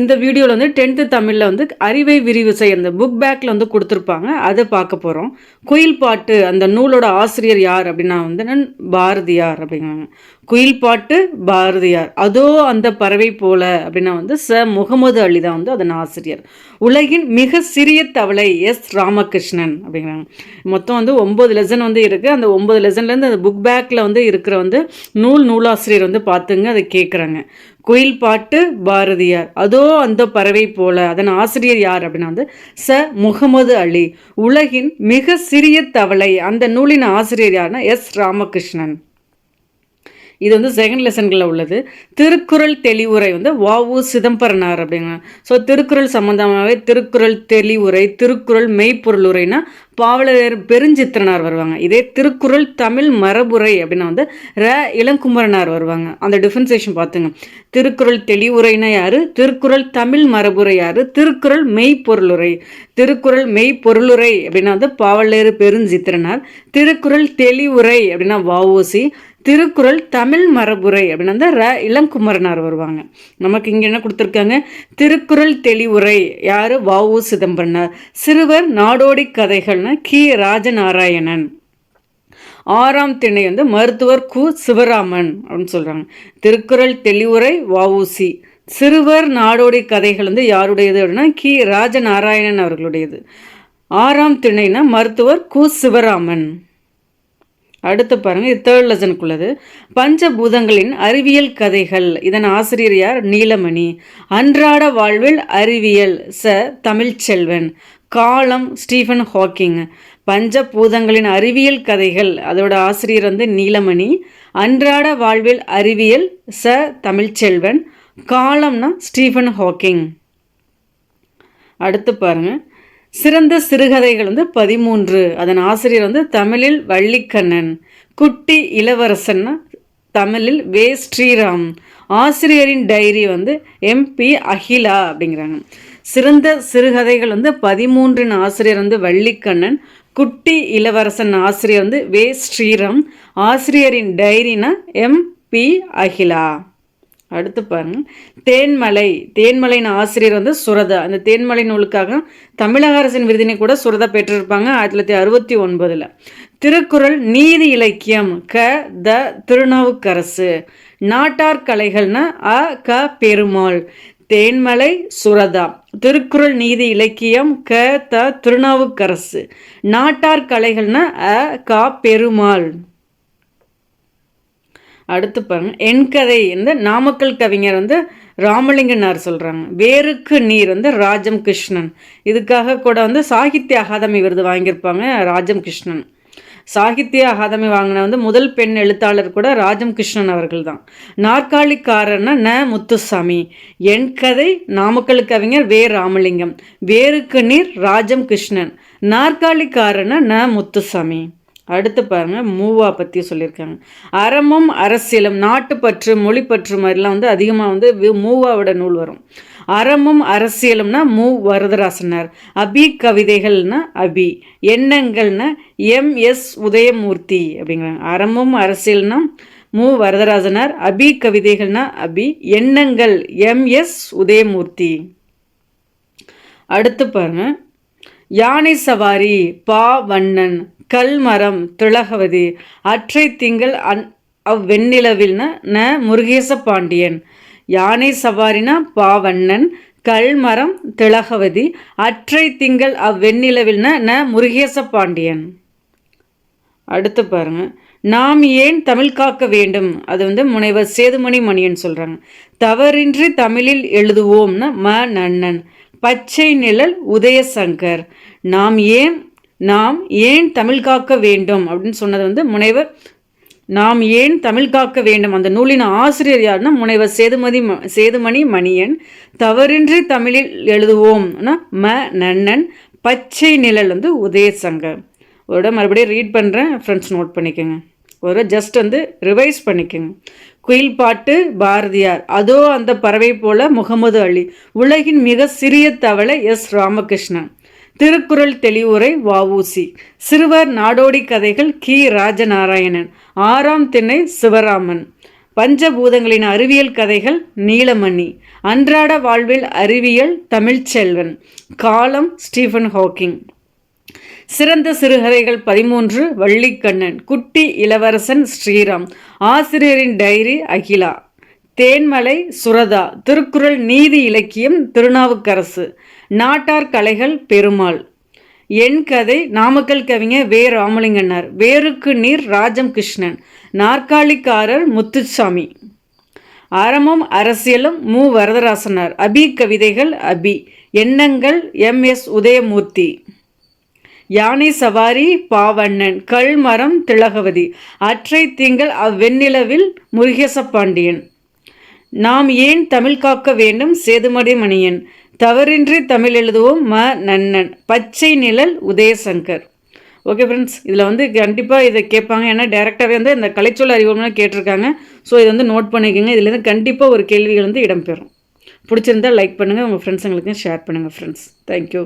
இந்த வீடியோவில் வந்து 10th தமிழில் வந்து அறிவை விரிவு செய்ய அந்த புக் பேக்கில் வந்து கொடுத்துருப்பாங்க, அதை பார்க்க போகிறோம். குயில் பாட்டு அந்த நூலோட ஆசிரியர் யார் அப்படின்னா வந்து பாரதியார் அப்படிங்கிறாங்க. குயில் பாட்டு பாரதியார். அதோ அந்த பறவை போல அப்படின்னா வந்து முகமது அலி தான் வந்து அதன் ஆசிரியர். உலகின் மிக சிறிய தவளை ராமகிருஷ்ணன் அப்படிங்கிறாங்க. மொத்தம் வந்து 9 லெசன் வந்து இருக்குது. அந்த 9 லெசன்லேருந்து அந்த புக் பேக்கில் வந்து இருக்கிற வந்து நூலாசிரியர் வந்து பார்த்துங்க அதை கேட்குறாங்க. குயில் பாட்டு பாரதியார். அதோ அந்த பறவை போல அதன் ஆசிரியர் யார் அப்படின்னா வந்து முகமது அலி. உலகின் மிக சிறிய தவளை அந்த நூலின் ஆசிரியர் யாருன்னா ராமகிருஷ்ணன். இது வந்து செகண்ட் லெசன்களில் உள்ளது. திருக்குறள் தெளிவுரை வந்து வ.உ. சிதம்பரனார் அப்படிங்க. ஸோ திருக்குறள் சம்பந்தமாகவே திருக்குறள் தெளிவுரை, திருக்குறள் மெய்ப்பொருளுரைனா பாவலர் பெருஞ்சித்திரனார் வருவாங்க. இதே திருக்குறள் தமிழ் மரபுரை அப்படின்னா வந்து இளங்குமரனார் வருவாங்க. அந்த டிஃபரன்சியேஷன் பார்த்துங்க. திருக்குறள் தெளிவுரைனா யாரு, திருக்குறள் தமிழ் மரபுரை யாரு, திருக்குறள் மெய்ப்பொருளுரை. திருக்குறள் மெய்ப்பொருளுரை அப்படின்னா வந்து பாவலர் பெருஞ்சித்திரனார். திருக்குறள் தெளிவுரை அப்படின்னா வ.உ.சி. திருக்குறள் தமிழ் மரபுரை அப்படின்னு வந்து இளங்குமரனார் வருவாங்க. நமக்கு இங்கே என்ன கொடுத்துருக்காங்க, திருக்குறள் தெளிவுரை யாரு, வ.உ. சிதம்பரனார். சிறுவர் நாடோடி கதைகள்னா கி. ராஜநாராயணன். 6ஆம் திணை வந்து மருத்துவர் கு. சிவராமன் அப்படின்னு சொல்கிறாங்க. திருக்குறள் தெளிவுரை வ.உ.சி. சிறுவர் நாடோடி கதைகள் வந்து யாருடையது அப்படின்னா கி. ராஜநாராயணன் அவர்களுடையது. 6ஆம் திணைனா மருத்துவர் கு. சிவராமன். அடுத்து பாருங்க, இது 3rd லெசனுக்குள்ளது. பஞ்சபூதங்களின் அறிவியல் கதைகள். இதன் ஆசிரியர் யார், நீலமணி. அன்றாட வாழ்வில் அறிவியல் தமிழ்ச்செல்வன். காலம் ஸ்டீஃபன் ஹாக்கிங். பஞ்சபூதங்களின் அறிவியல் கதைகள் அதோட ஆசிரியர் வந்து நீலமணி. அன்றாட வாழ்வில் அறிவியல் தமிழ்ச்செல்வன். காலம்னா ஸ்டீஃபன் ஹாக்கிங். அடுத்து பாருங்க, சிறந்த சிறுகதைகள் வந்து 13. அதன் ஆசிரியர் வந்து தமிழில் வள்ளிக்கண்ணன். குட்டி இளவரசன்னா தமிழில் வே. ஸ்ரீராம். ஆசிரியரின் டைரி வந்து MP அகிலா அப்படிங்கிறாங்க. சிறந்த சிறுகதைகள் வந்து 13 ஆசிரியர் வந்து வள்ளிக்கண்ணன். குட்டி இளவரசன் ஆசிரியர் வந்து வே. ஸ்ரீராம். ஆசிரியரின் டைரினா MP அகிலா. அடுத்து பாருங்க, தேன்மலை. தேன்மலையின் ஆசிரியர் வந்து சுரதா. அந்த தேன்மலை நூலுக்காக தமிழக அரசின் விருதினை கூட சுரதா பெற்றிருப்பாங்க 1969. திருக்குறள் நீதி இலக்கியம் க. த. திருநாவுக்கரசு. நாட்டார் கலைகள்னா அ. க. பெருமாள். தேன்மலை சுரதா. திருக்குறள் நீதி இலக்கியம் க. த. திருநாவுக்கரசு. நாட்டார் கலைகள்னா அ. க. பெருமாள். அடுத்து பாருங்க, என் கதை இந்த நாமக்கல் கவிஞர் வந்து ராமலிங்கனார் சொல்கிறாங்க. வேருக்கு நீர் வந்து ராஜம் கிருஷ்ணன். இதுக்காக கூட வந்து சாகித்ய அகாதமி விருது வாங்கியிருப்பாங்க ராஜம் கிருஷ்ணன். சாகித்ய அகாதமி வாங்கின வந்து முதல் பெண் எழுத்தாளர் கூட ராஜம் கிருஷ்ணன் அவர்கள் தான். நாற்காலிக்காரர்னா ந. முத்துசாமி. என் கதை நாமக்கல் கவிஞர் வே. ராமலிங்கம். வேருக்கு நீர் ராஜம் கிருஷ்ணன். நாற்காலிக்காரர்னா ந. முத்துசாமி. அடுத்து பாருங்க, மூவா பற்றி சொல்லியிருக்காங்க. அறமும் அரசியலும், நாட்டுப்பற்று மொழிப்பற்று மாதிரிலாம் வந்து அதிகமாக வந்து மூவாவோட நூல் வரும். அறமும் அரசியலும்னா மு. வரதராசனார். அபி கவிதைகள்னா அபி. எண்ணங்கள்னா MS உதயமூர்த்தி அப்படிங்கிறாங்க. அறமும் அரசியல்னா மு. வரதராசனார். அபி கவிதைகள்னா அபி. எண்ணங்கள் MS உதயமூர்த்தி. அடுத்து பாருங்க, யானை சவாரி பா. வண்ணன். கல்மரம் திலகவதி. அற்றை திங்கள் அவ்வெண்ணிலவில்னா ந. முருகேச பாண்டியன். யானை சவாரினா பாவண்ணன். கல்மரம் திலகவதி. அற்றை திங்கள் அவ்வெண்ணிலவில்னா ந. முருகேச பாண்டியன். அடுத்து பாருங்க, நாம் ஏன் தமிழ் காக்க வேண்டும். அது வந்து முனைவர் சேதுமணி மணியன் சொல்கிறாங்க. தவறின்றி தமிழில் எழுதுவோம்னா ம. நன்னன். பச்சை நிழல் உதயசங்கர். நாம் ஏன் தமிழ் காக்க வேண்டும் அப்படின்னு சொன்னது வந்து முனைவர் நாம் ஏன் தமிழ் காக்க வேண்டும். அந்த நூலின் ஆசிரியர் யாருன்னா முனைவர் சேதுமணி மணியன். தவறின்றி தமிழில் எழுதுவோம்னா ம. நன்னன். பச்சை நிழல் வந்து உதயசங்கர். ஒரு மறுபடியும் ரீட் பண்ணுறேன், ஃப்ரெண்ட்ஸ் நோட் பண்ணிக்கோங்க. ஒரு ஜஸ்ட் வந்து ரிவைஸ் பண்ணிக்கோங்க. குயில் பாட்டு பாரதியார். அதோ அந்த பறவை போல முகமது அலி. உலகின் மிக சிறிய தவளை ராமகிருஷ்ணன். திருக்குறள் தெளிவுரை வ.உ.சி. சிறுவர் நாடோடி கதைகள் கி. ராஜநாராயணன். 6ஆம் திணை சிவராமன். பஞ்சபூதங்களின் அறிவியல் கதைகள் நீலமணி. அன்றாட வாழ்வில் அறிவியல் தமிழ்ச்செல்வன். காலம் ஸ்டீஃபன் ஹாக்கிங். சிறந்த சிறுகதைகள் 13 வள்ளிக்கண்ணன். குட்டி இளவரசன் ஸ்ரீராம். ஆசிரியரின் டைரி அகிலா. தேன்மலை சுரதா. திருக்குறள் நீதி இலக்கியம் திருநாவுக்கரசு. நாட்டார் கலைகள் பெருமாள். என் கதை நாமக்கல் கவிஞர் வே ராமலிங்கனார். வேருக்கு நீர் ராஜம் கிருஷ்ணன். நாற்காலிக்காரர் முத்துசாமி. அறமும் அரசியலும் மு வரதராசனார். அபி கவிதைகள் அபி. எண்ணங்கள் எம்.எஸ். உதயமூர்த்தி. யானை சவாரி பாவண்ணன். கல்மரம் திலகவதி. அற்றை திங்கள் அவ்வெண்ணிலவில் முருகேசபாண்டியன். நாம் ஏன் தமிழ் காக்க வேண்டும் சேதுமதி மணியன். தவறின்றி தமிழ் எழுதுவோம் ம நன்னன். பச்சை நிழல் உதயசங்கர். ஓகே ஃப்ரெண்ட்ஸ், இதில் வந்து கண்டிப்பாக இதை கேட்பாங்க. ஏன்னா டேரெக்டாகவே வந்து இந்த கலைச்சொல் அறிவோம்லாம் கேட்டிருக்காங்க. ஸோ இதை வந்து நோட் பண்ணிக்கோங்க. இதுலேருந்து கண்டிப்பாக ஒரு கேள்விகள் வந்து இடம்பெறும். பிடிச்சிருந்தால் லைக் பண்ணுங்கள், உங்கள் ஃப்ரெண்ட்ஸுங்களுக்கு ஷேர் பண்ணுங்கள் ஃப்ரெண்ட்ஸ். தேங்க்யூ.